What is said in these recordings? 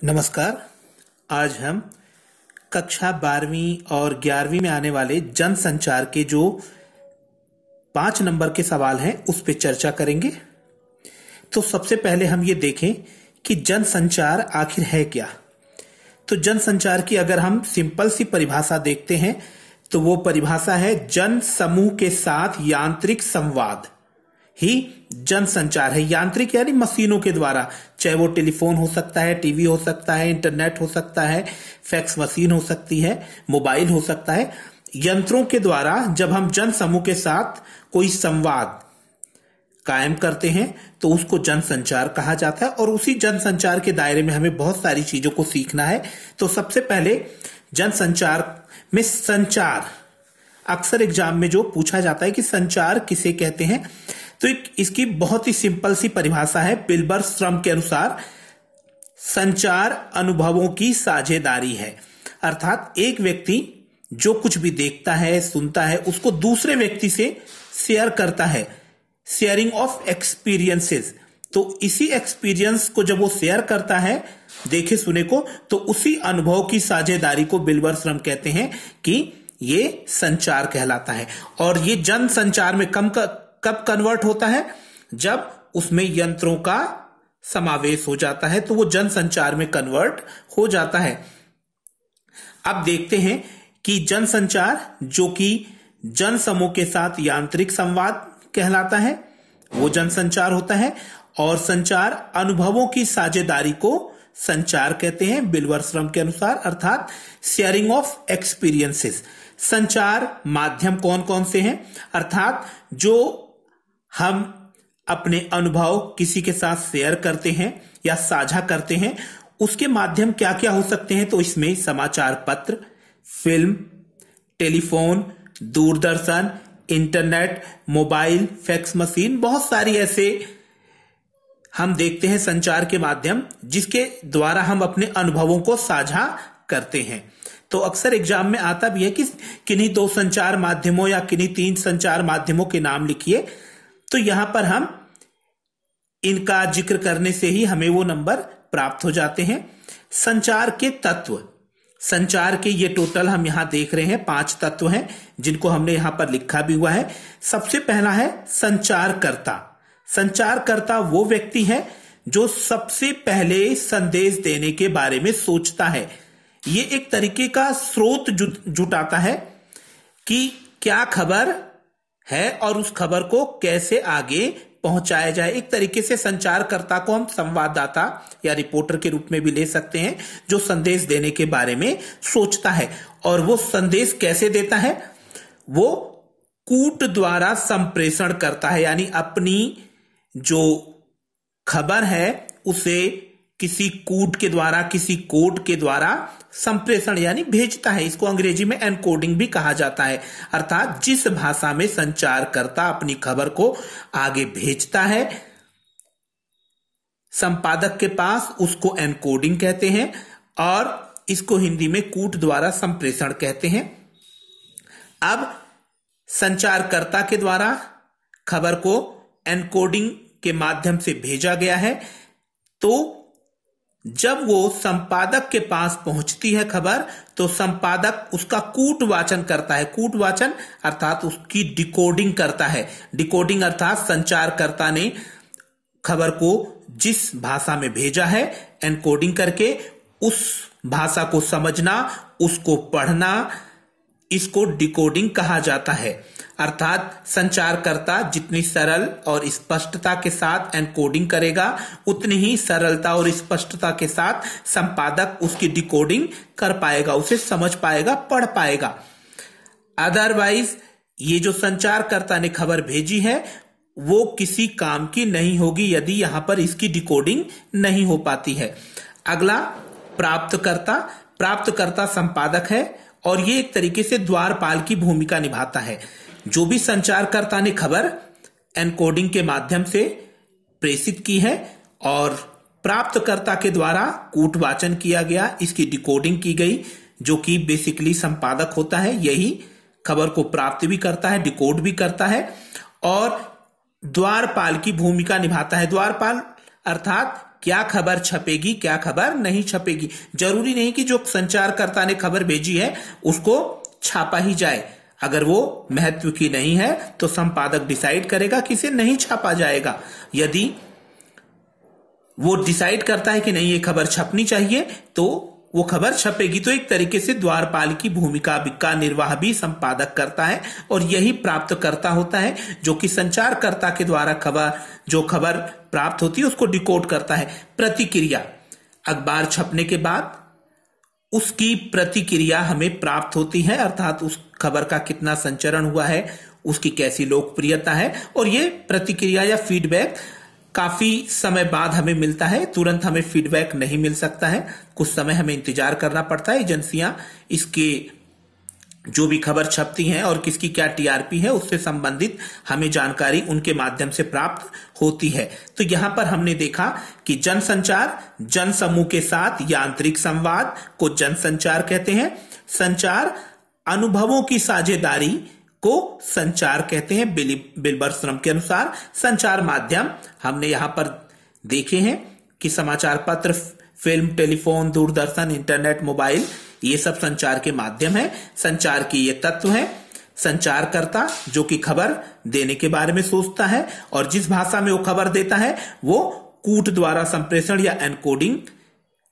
नमस्कार। आज हम कक्षा 12वीं और 11वीं में आने वाले जनसंचार के जो 5 नंबर के सवाल हैं उस पर चर्चा करेंगे। तो सबसे पहले हम ये देखें कि जनसंचार आखिर है क्या। तो जनसंचार की अगर हम सिंपल सी परिभाषा देखते हैं तो वो परिभाषा है जन समूह के साथ यांत्रिक संवाद ही जनसंचार है। यांत्रिक यानी मशीनों के द्वारा, चाहे वो टेलीफोन हो सकता है, टीवी हो सकता है, इंटरनेट हो सकता है, फैक्स मशीन हो सकती है, मोबाइल हो सकता है। यंत्रों के द्वारा जब हम जन समूह के साथ कोई संवाद कायम करते हैं तो उसको जनसंचार कहा जाता है। और उसी जनसंचार के दायरे में हमें बहुत सारी चीजों को सीखना है। तो सबसे पहले जनसंचार में संचार, अक्सर एग्जाम में जो पूछा जाता है कि संचार किसे कहते हैं, तो इसकी बहुत ही सिंपल सी परिभाषा है। पिलबर्स-श्रम के अनुसार संचार अनुभवों की साझेदारी है। अर्थात एक व्यक्ति जो कुछ भी देखता है, सुनता है, उसको दूसरे व्यक्ति से शेयर करता है। Sharing of experiences. तो इसी एक्सपीरियंस को जब वो शेयर करता है देखे सुने को, तो उसी अनुभव की साझेदारी को पिलबर्स-श्रम कहते हैं कि ये संचार कहलाता है। और ये जन संचार में कब कन्वर्ट होता है? जब उसमें यंत्रों का समावेश हो जाता है तो वो जन संचार में कन्वर्ट हो जाता है। अब देखते हैं कि जन संचार जो कि जन समूह के साथ यांत्रिक संवाद कहलाता है वो जन संचार होता है। और संचार अनुभवों की साझेदारी को संचार कहते हैं पिलबर्स-श्रम के अनुसार, अर्थात शेयरिंग ऑफ एक्सपीरियंसेस। संचार माध्यम कौन कौन से हैं? अर्थात जो हम अपने अनुभव किसी के साथ शेयर करते हैं या साझा करते हैं उसके माध्यम क्या क्या हो सकते हैं? तो इसमें समाचार पत्र, film, telephone, Doordarshan, internet, mobile, fax machine, बहुत सारी ऐसे हम देखते हैं संचार के माध्यम जिसके द्वारा हम अपने अनुभवों को साझा करते हैं। तो अक्सर एग्जाम में आता भी है कि किन्हीं 2 संचार माध्यमों या किन्हीं 3 संचार माध्यमों के नाम लिखिए। तो यहां पर हम इनका जिक्र करने से ही हमें वो नंबर प्राप्त हो जाते हैं। संचार के तत्व, संचार के ये टोटल हम यहां देख रहे हैं 5 तत्व हैं जिनको हमने यहां पर लिखा भी हुआ है। सबसे पहला है संचारकर्ता। संचारकर्ता वो व्यक्ति है जो सबसे पहले संदेश देने के बारे में सोचता है। ये एक तरीके का स्रोत जुटाता है कि क्या खबर है और उस खबर को कैसे आगे पहुंचाया जाए। एक तरीके से संचारकर्ता को हम संवाददाता या रिपोर्टर के रूप में भी ले सकते हैं जो संदेश देने के बारे में सोचता है। और वो संदेश कैसे देता है? वो कूट द्वारा संप्रेषण करता है, यानी अपनी जो खबर है उसे किसी कूट के द्वारा, किसी कोड के द्वारा संप्रेषण यानी भेजता है। इसको अंग्रेजी में एनकोडिंग भी कहा जाता है। अर्थात जिस भाषा में संचारकर्ता अपनी खबर को आगे भेजता है संपादक के पास, उसको एनकोडिंग कहते हैं और इसको हिंदी में कूट द्वारा संप्रेषण कहते हैं। अब संचारकर्ता के द्वारा खबर को एनकोडिंग के माध्यम से भेजा गया है, तो जब वो संपादक के पास पहुंचती है खबर तो संपादक उसका कूट वाचन करता है। कूट वाचन अर्थात उसकी डिकोडिंग करता है। डिकोडिंग अर्थात संचारकर्ता ने खबर को जिस भाषा में भेजा है एनकोडिंग करके उस भाषा को समझना, उसको पढ़ना, इसको डिकोडिंग कहा जाता है। अर्थात संचारकर्ता जितनी सरल और स्पष्टता के साथ एनकोडिंग करेगा उतनी ही सरलता और स्पष्टता के साथ संपादक उसकी डिकोडिंग कर पाएगा, उसे समझ पाएगा, पढ़ पाएगा। अदरवाइज ये जो संचारकर्ता ने खबर भेजी है वो किसी काम की नहीं होगी यदि यहां पर इसकी डिकोडिंग नहीं हो पाती है। अगला प्राप्तकर्ता। प्राप्तकर्ता संपादक है और ये एक तरीके से द्वारपाल की भूमिका निभाता है। जो भी संचारकर्ता ने खबर एनकोडिंग के माध्यम से प्रेषित की है और प्राप्तकर्ता के द्वारा कूटवाचन किया गया, इसकी डिकोडिंग की गई, जो कि बेसिकली संपादक होता है, यही खबर को प्राप्त भी करता है, डिकोड भी करता है और द्वारपाल की भूमिका निभाता है। द्वारपाल अर्थात क्या खबर छपेगी, क्या खबर नहीं छपेगी। जरूरी नहीं कि जो संचारकर्ता ने खबर भेजी है उसको छापा ही जाए। अगर वो महत्व की नहीं है तो संपादक डिसाइड करेगा कि इसे नहीं छापा जाएगा। यदि वो डिसाइड करता है कि नहीं ये खबर छपनी चाहिए तो वो खबर छपेगी। तो एक तरीके से द्वारपाल की भूमिका का निर्वाह भी संपादक करता है और यही प्राप्तकर्ता होता है जो कि संचारकर्ता के द्वारा जो खबर प्राप्त होती है उसको डिकोड करता है। प्रतिक्रिया, अखबार छपने के बाद उसकी प्रतिक्रिया हमें प्राप्त होती है, अर्थात उस खबर का कितना संचरण हुआ है, उसकी कैसी लोकप्रियता है, और ये प्रतिक्रिया या फीडबैक काफी समय बाद हमें मिलता है। तुरंत हमें फीडबैक नहीं मिल सकता है, कुछ समय हमें इंतजार करना पड़ता है। एजेंसियां इसके जो भी खबर छपती हैं और किसकी क्या टीआरपी है उससे संबंधित हमें जानकारी उनके माध्यम से प्राप्त होती है। तो यहां पर हमने देखा कि जनसंचार, जनसमूह के साथ यांत्रिक संवाद को जनसंचार कहते हैं। संचार अनुभवों की साझेदारी को संचार कहते हैं। बिल्बर्स्ट्रम के अनुसार संचार माध्यम हमने यहां पर देखे हैं कि समाचार पत्र, film, telephone, Doordarshan, internet, mobile, ये सब संचार के माध्यम है। संचार के ये तत्व हैं। संचारकर्ता जो कि खबर देने के बारे में सोचता है और जिस भाषा में वो खबर देता है वो कूट द्वारा संप्रेषण या एनकोडिंग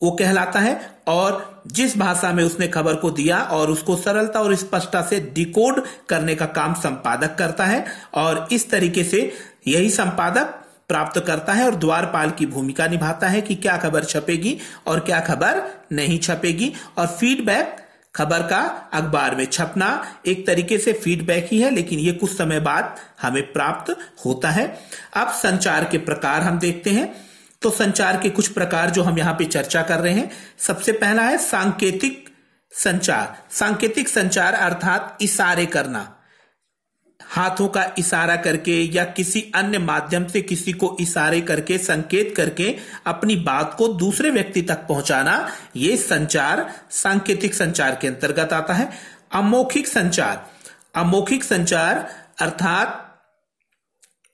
वो कहलाता है, और जिस भाषा में उसने खबर को दिया और उसको सरलता और स्पष्टता से डिकोड करने का काम संपादक करता है। और इस तरीके से यही संपादक प्राप्त करता है और द्वारपाल की भूमिका निभाता है कि क्या खबर छपेगी और क्या खबर नहीं छपेगी। और फीडबैक, खबर का अखबार में छपना एक तरीके से फीडबैक ही है, लेकिन ये कुछ समय बाद हमें प्राप्त होता है। अब संचार के प्रकार हम देखते हैं। तो संचार के कुछ प्रकार जो हम यहां पे चर्चा कर रहे हैं, सबसे पहला है सांकेतिक संचार। सांकेतिक संचार अर्थात इशारे करना, हाथों का इशारा करके या किसी अन्य माध्यम से किसी को इशारे करके, संकेत करके अपनी बात को दूसरे व्यक्ति तक पहुंचाना, ये संचार सांकेतिक संचार के अंतर्गत आता है। अमौखिक संचार, अमौखिक संचार अर्थात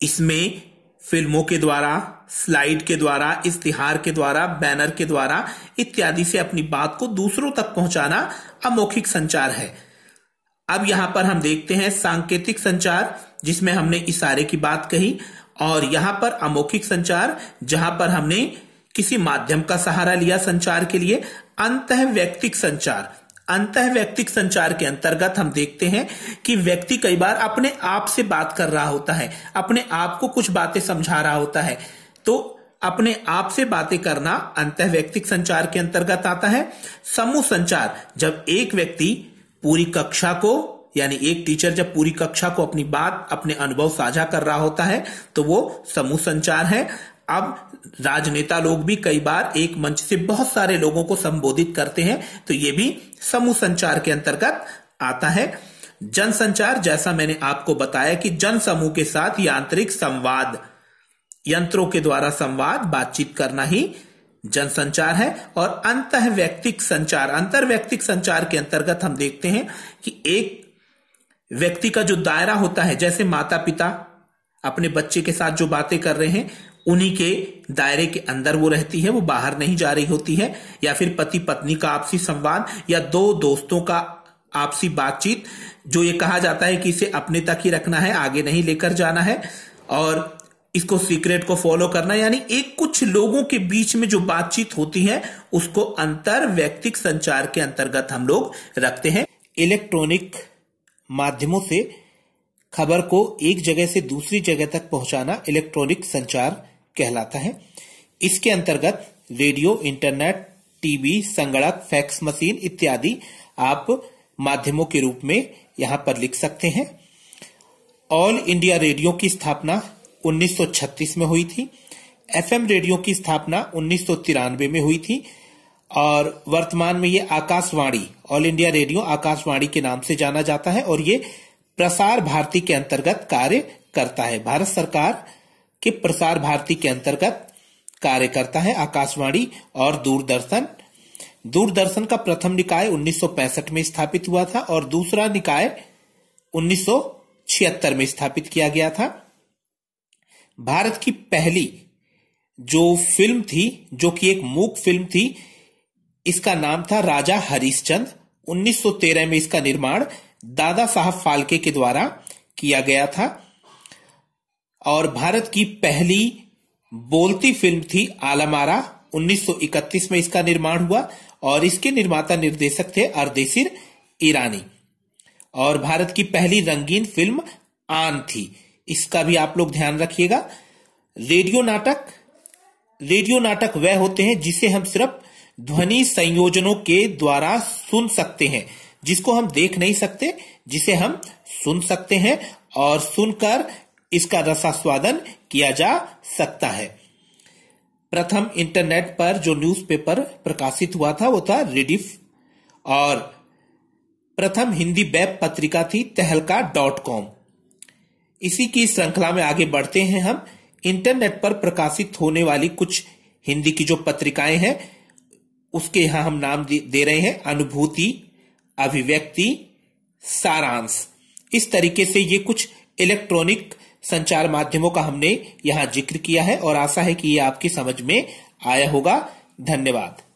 इसमें फिल्मों के द्वारा, स्लाइड के द्वारा, इश्तिहार के द्वारा, बैनर के द्वारा इत्यादि से अपनी बात को दूसरों तक पहुंचाना अमौखिक संचार है। अब यहां पर हम देखते हैं सांकेतिक संचार, जिसमें हमने इशारे की बात कही, और यहां पर अमौखिक संचार जहां पर हमने किसी माध्यम का सहारा लिया संचार के लिए। अंतःवैयक्तिक संचार, अंतःवैयक्तिक संचार के अंतर्गत हम देखते हैं कि व्यक्ति कई बार अपने आप से बात कर रहा होता है, अपने आप को कुछ बातें समझा रहा होता है, तो अपने आप से बातें करना अंतःवैयक्तिक संचार के अंतर्गत आता है। समूह संचार, जब एक व्यक्ति पूरी कक्षा को, यानी एक टीचर जब पूरी कक्षा को अपनी बात, अपने अनुभव साझा कर रहा होता है तो वो समूह संचार है। अब राजनेता लोग भी कई बार एक मंच से बहुत सारे लोगों को संबोधित करते हैं, तो ये भी समूह संचार के अंतर्गत आता है। जनसंचार, जैसा मैंने आपको बताया कि जन समूह के साथ यांत्रिक संवाद, यंत्रों के द्वारा संवाद, बातचीत करना ही जनसंचार है। और अंतःवैयक्तिक संचार, अंतर्वैयक्तिक संचार के अंतर्गत हम देखते हैं कि एक व्यक्ति का जो दायरा होता है, जैसे माता पिता अपने बच्चे के साथ जो बातें कर रहे हैं उन्हीं के दायरे के अंदर वो रहती है, वो बाहर नहीं जा रही होती है। या फिर पति पत्नी का आपसी संवाद, या दो दोस्तों का आपसी बातचीत, जो ये कहा जाता है कि इसे अपने तक ही रखना है, आगे नहीं लेकर जाना है और इसको सीक्रेट को फॉलो करना, यानी एक कुछ लोगों के बीच में जो बातचीत होती है उसको अंतर्वैयक्तिक संचार के अंतर्गत हम लोग रखते हैं। इलेक्ट्रॉनिक माध्यमों से खबर को एक जगह से दूसरी जगह तक पहुंचाना इलेक्ट्रॉनिक संचार कहलाता है। इसके अंतर्गत रेडियो, इंटरनेट, टीवी, संगणक, फैक्स मशीन इत्यादि आप माध्यमों के रूप में यहां पर लिख सकते हैं। ऑल इंडिया रेडियो की स्थापना 1936 में हुई थी। एफएम रेडियो की स्थापना 1993 में हुई थी और वर्तमान में ये Akashvani, all India radio Akashvani के नाम से जाना जाता है और ये प्रसार भारती के अंतर्गत कार्य करता है। भारत सरकार के प्रसार भारती के अंतर्गत कार्य करता है आकाशवाणी। और दूरदर्शन, दूरदर्शन का प्रथम निकाय 1965 में स्थापित हुआ था और दूसरा निकाय 1976 में स्थापित किया गया था। भारत की पहली जो फिल्म थी, जो कि एक मूक फिल्म थी, इसका नाम था राजा हरिश्चंद्र। 1913 में इसका निर्माण दादा साहब फाल्के के द्वारा किया गया था और भारत की पहली बोलती फिल्म थी आलमारा। 1931 में इसका निर्माण हुआ और इसके निर्माता निर्देशक थे अर्देशीर ईरानी। और भारत की पहली रंगीन फिल्म आन थी, इसका भी आप लोग ध्यान रखिएगा। रेडियो नाटक वह होते हैं जिसे हम सिर्फ ध्वनि संयोजनों के द्वारा सुन सकते हैं, जिसको हम देख नहीं सकते, जिसे हम सुन सकते हैं और सुनकर इसका रसास्वादन किया जा सकता है। प्रथम इंटरनेट पर जो न्यूज़पेपर प्रकाशित हुआ था वो था रिडिफ और प्रथम हिंदी वेब पत्रिका थी तहलका.com। इसी की श्रृंखला में आगे बढ़ते हैं हम। इंटरनेट पर प्रकाशित होने वाली कुछ हिंदी की जो पत्रिकाएं हैं उसके यहां हम नाम दे रहे हैं अनुभूति, अभिव्यक्ति, सारांश। इस तरीके से ये कुछ इलेक्ट्रॉनिक संचार माध्यमों का हमने यहां जिक्र किया है और आशा है कि ये आपकी समझ में आया होगा। धन्यवाद।